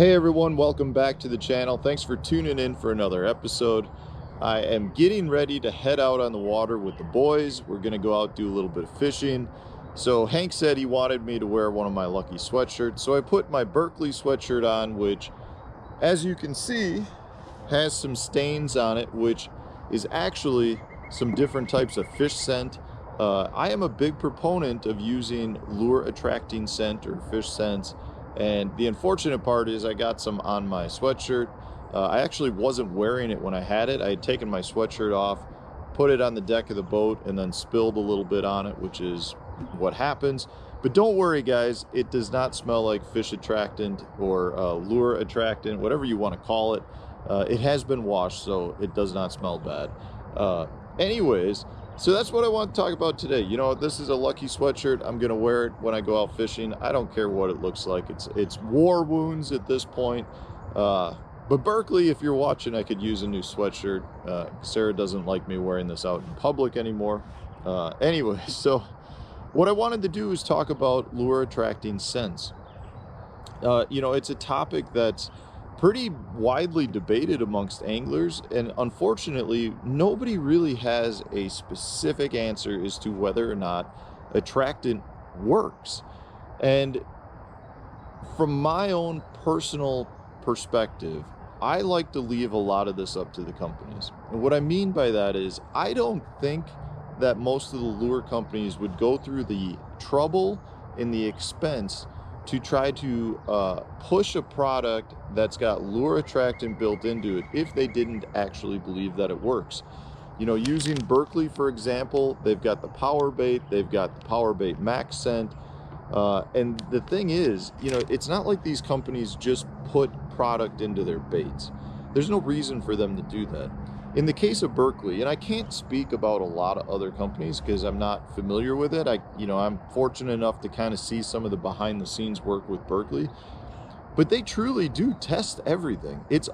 Hey everyone, welcome back to the channel. Thanks for tuning in for another episode. I am getting ready to head out on the water with the boys. We're going to go out do a little bit of fishing. So Hank said he wanted me to wear one of my lucky sweatshirts. So I put my Berkeley sweatshirt on, which, as you can see, has some stains on it, which is actually some different types of fish scent. I am a big proponent of using lure attracting scent or fish scents. And the unfortunate part is I got some on my sweatshirt. I actually wasn't wearing it when I had it. I had taken my sweatshirt off, put it on the deck of the boat, and then spilled a little bit on it, which is what happens. But don't worry, guys. It does not smell like fish attractant or lure attractant, whatever you want to call it. It has been washed, so it does not smell bad. Anyways, so that's what I want to talk about today. You know, this is a lucky sweatshirt. I'm going to wear it when I go out fishing. I don't care what it looks like. It's war wounds at this point. But Berkeley, if you're watching, I could use a new sweatshirt. Sarah doesn't like me wearing this out in public anymore. Anyway, so what I wanted to do is talk about lure attracting scents. You know, it's a topic that's pretty widely debated amongst anglers, and unfortunately nobody really has a specific answer as to whether or not attractant works. And from my own personal perspective, I like to leave a lot of this up to the companies. And what I mean by that is I don't think that most of the lure companies would go through the trouble and the expense to try to push a product that's got lure attractant built into it if they didn't actually believe that it works. You know, using Berkeley, for example, they've got the power bait, they've got the power bait max scent. And the thing is, you know, it's not like these companies just put product into their baits. There's no reason for them to do that. In the case of Berkeley, and I can't speak about a lot of other companies because I'm not familiar with it. I'm fortunate enough to kind of see some of the behind the scenes work with Berkeley, but they truly do test everything. It's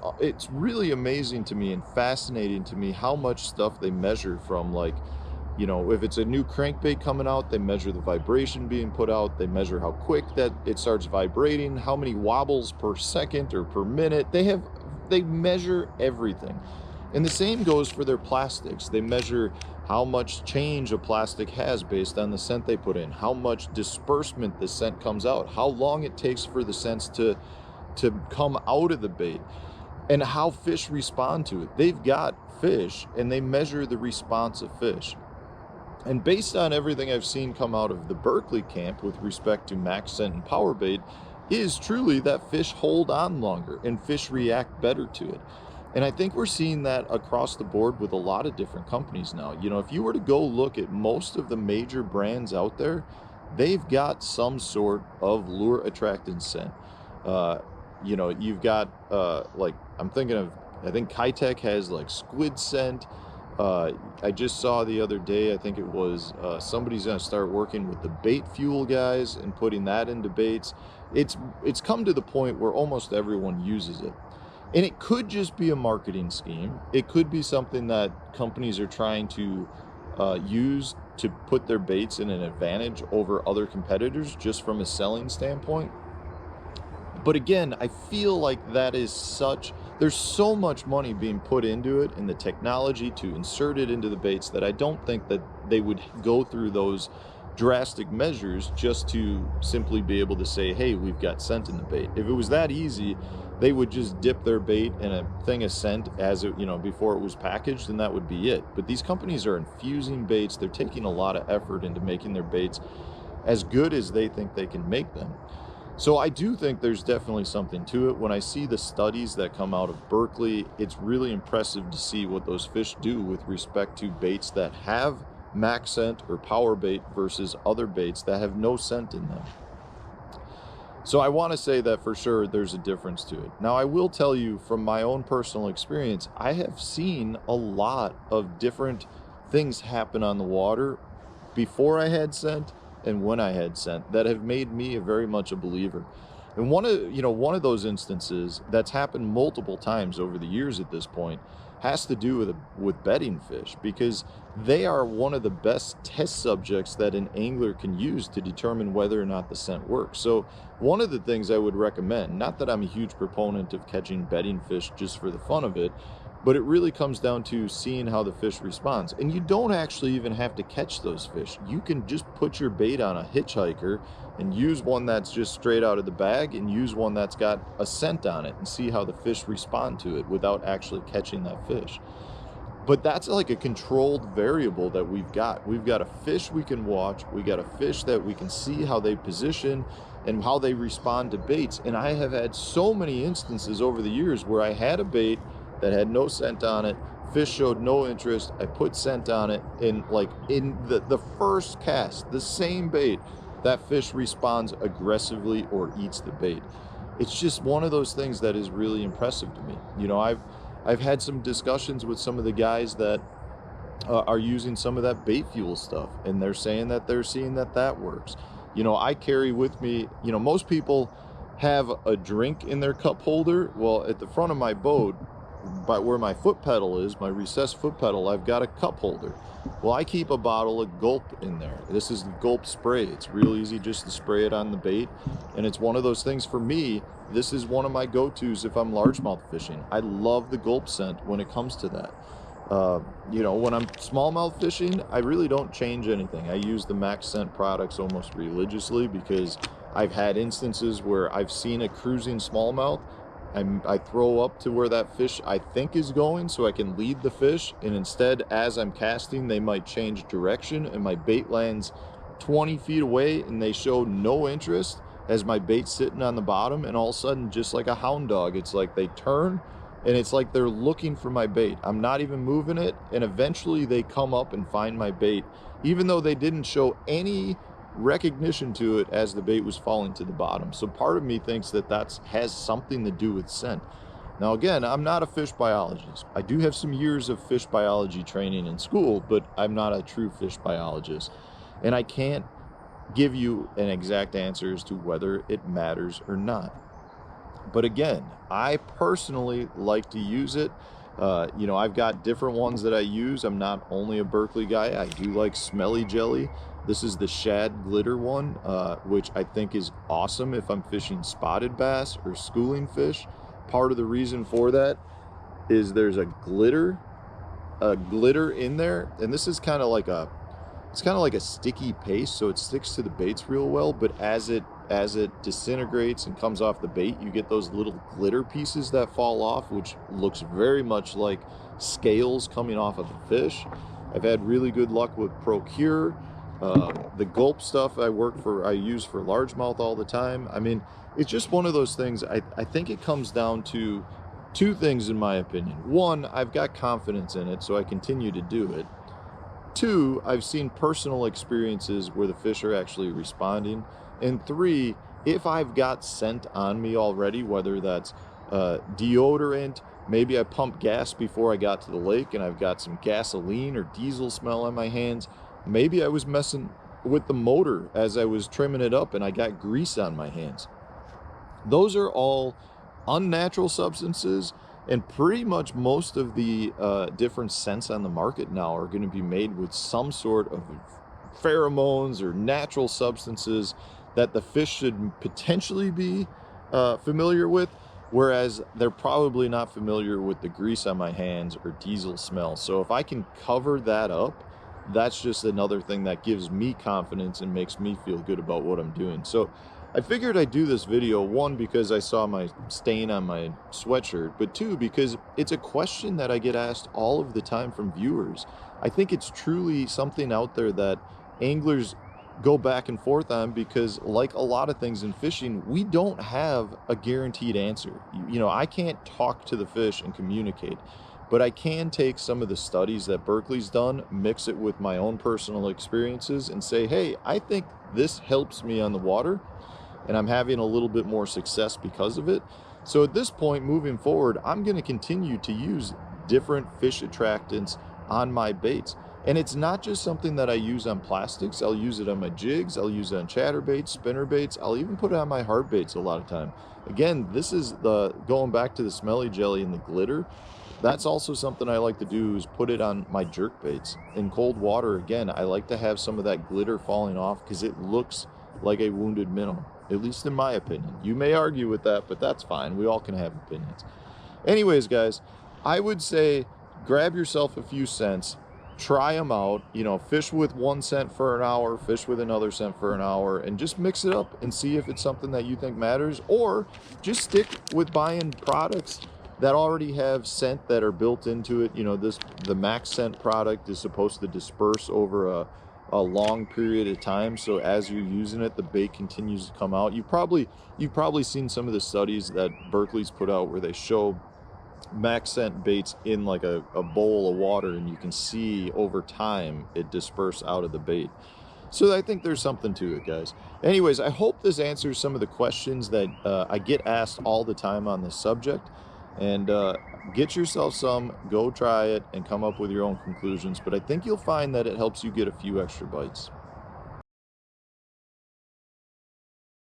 really amazing to me and fascinating to me how much stuff they measure from, like, you know, if it's a new crankbait coming out, they measure the vibration being put out. They measure how quick that it starts vibrating, how many wobbles per second or per minute. They measure everything. And the same goes for their plastics. They measure how much change a plastic has based on the scent they put in, how much disbursement the scent comes out, how long it takes for the scents to come out of the bait, and how fish respond to it. They've got fish and they measure the response of fish. And based on everything I've seen come out of the Berkeley camp with respect to max scent and power bait, is truly that fish hold on longer and fish react better to it. And I think we're seeing that across the board with a lot of different companies now. You know, if you were to go look at most of the major brands out there, they've got some sort of lure attractant scent. You know, you've got, like, I think Kitech has like squid scent. I just saw the other day, I think it was somebody's going to start working with the bait fuel guys and putting that into baits. It's come to the point where almost everyone uses it. And it could just be a marketing scheme. It could be something that companies are trying to use to put their baits in an advantage over other competitors just from a selling standpoint. But again, I feel like there's so much money being put into it and the technology to insert it into the baits that I don't think that they would go through those drastic measures just to simply be able to say, hey, we've got scent in the bait. If it was that easy, they would just dip their bait in a thing of scent as it, you know, before it was packaged, and that would be it. But these companies are infusing baits. They're taking a lot of effort into making their baits as good as they think they can make them. So I do think there's definitely something to it. When I see the studies that come out of Berkeley, it's really impressive to see what those fish do with respect to baits that have max scent or power bait versus other baits that have no scent in them. So I want to say that for sure there's a difference to it. Now, I will tell you from my own personal experience, I have seen a lot of different things happen on the water before I had scent and when I had scent that have made me very much a believer. And one of those instances that's happened multiple times over the years at this point has to do with bedding fish, because they are one of the best test subjects that an angler can use to determine whether or not the scent works. So one of the things I would recommend, not that I'm a huge proponent of catching bedding fish just for the fun of it, but it really comes down to seeing how the fish responds. And you don't actually even have to catch those fish. You can just put your bait on a hitchhiker and use one that's just straight out of the bag, and use one that's got a scent on it, and see how the fish respond to it without actually catching that fish. But that's like a controlled variable that we've got. We've got a fish we can watch. We got a fish that we can see how they position and how they respond to baits. And I have had so many instances over the years where I had a bait that had no scent on it. Fish showed no interest. I put scent on it, and like in the first cast, the same bait, that fish responds aggressively or eats the bait. It's just one of those things that is really impressive to me. You know, I've had some discussions with some of the guys that are using some of that bait fuel stuff, and they're saying that they're seeing that that works. You know, I carry with me, you know, most people have a drink in their cup holder. Well, at the front of my boat, by where my foot pedal is, my recessed foot pedal, I've got a cup holder. Well, I keep a bottle of Gulp in there. This is the Gulp spray. It's real easy just to spray it on the bait. And it's one of those things for me, this is one of my go-tos if I'm largemouth fishing. I love the Gulp scent when it comes to that. You know, when I'm smallmouth fishing, I really don't change anything. I use the Max Scent products almost religiously, because I've had instances where I've seen a cruising smallmouth. I throw up to where that fish I think is going so I can lead the fish, and instead, as I'm casting, they might change direction and my bait lands 20 feet away and they show no interest as my bait's sitting on the bottom, and all of a sudden, just like a hound dog, it's like they turn and it's like they're looking for my bait. I'm not even moving it, and eventually they come up and find my bait, even though they didn't show any recognition to it as the bait was falling to the bottom. So part of me thinks that has something to do with scent. Now again, I'm not a fish biologist. I do have some years of fish biology training in school, but I'm not a true fish biologist, and I can't give you an exact answer as to whether it matters or not. But again, I personally like to use it. You know, I've got different ones that I use. I'm not only a Berkeley guy. I do like Smelly Jelly. This is the shad glitter one, which I think is awesome if I'm fishing spotted bass or schooling fish. Part of the reason for that is there's a glitter in there, and this is kind of like a sticky paste, so it sticks to the baits real well. But as it disintegrates and comes off the bait, you get those little glitter pieces that fall off, which looks very much like scales coming off of the fish. I've had really good luck with Procure. The Gulp stuff I use for largemouth all the time. I mean, it's just one of those things. I think it comes down to two things in my opinion. One, I've got confidence in it, so I continue to do it. Two, I've seen personal experiences where the fish are actually responding. And three, if I've got scent on me already, whether that's deodorant, maybe I pumped gas before I got to the lake and I've got some gasoline or diesel smell on my hands. Maybe I was messing with the motor as I was trimming it up and I got grease on my hands. Those are all unnatural substances, and pretty much most of the different scents on the market now are going to be made with some sort of pheromones or natural substances that the fish should potentially be familiar with, whereas they're probably not familiar with the grease on my hands or diesel smell. So if I can cover that up, that's just another thing that gives me confidence and makes me feel good about what I'm doing. So I figured I'd do this video, one, because I saw my stain on my sweatshirt, but two, because it's a question that I get asked all of the time from viewers. I think it's truly something out there that anglers go back and forth on, because like a lot of things in fishing, we don't have a guaranteed answer. You know, I can't talk to the fish and communicate, but I can take some of the studies that Berkeley's done, mix it with my own personal experiences, and say, hey, I think this helps me on the water, and I'm having a little bit more success because of it. So at this point, moving forward, I'm going to continue to use different fish attractants on my baits. And it's not just something that I use on plastics. I'll use it on my jigs. I'll use it on chatterbaits, spinner baits. I'll even put it on my hard baits a lot of time. Again, this is going back to the Smelly Jelly and the glitter. That's also something I like to do, is put it on my jerk baits. In cold water, again, I like to have some of that glitter falling off because it looks like a wounded minnow, at least in my opinion. You may argue with that, but that's fine. We all can have opinions. Anyways, guys, I would say grab yourself a few cents, try them out, you know, fish with 1 cent for an hour, fish with another cent for an hour, and just mix it up and see if it's something that you think matters, or just stick with buying products that already have scent that are built into it. You know, the max scent product is supposed to disperse over a long period of time, so as you're using it, the bait continues to come out. You've probably seen some of the studies that Berkeley's put out where they show max scent baits in like a bowl of water, and you can see over time it disperse out of the bait. So I think there's something to it, guys. Anyways, I hope this answers some of the questions that I get asked all the time on this subject. And get yourself some, go try it, and come up with your own conclusions. But I think you'll find that it helps you get a few extra bites.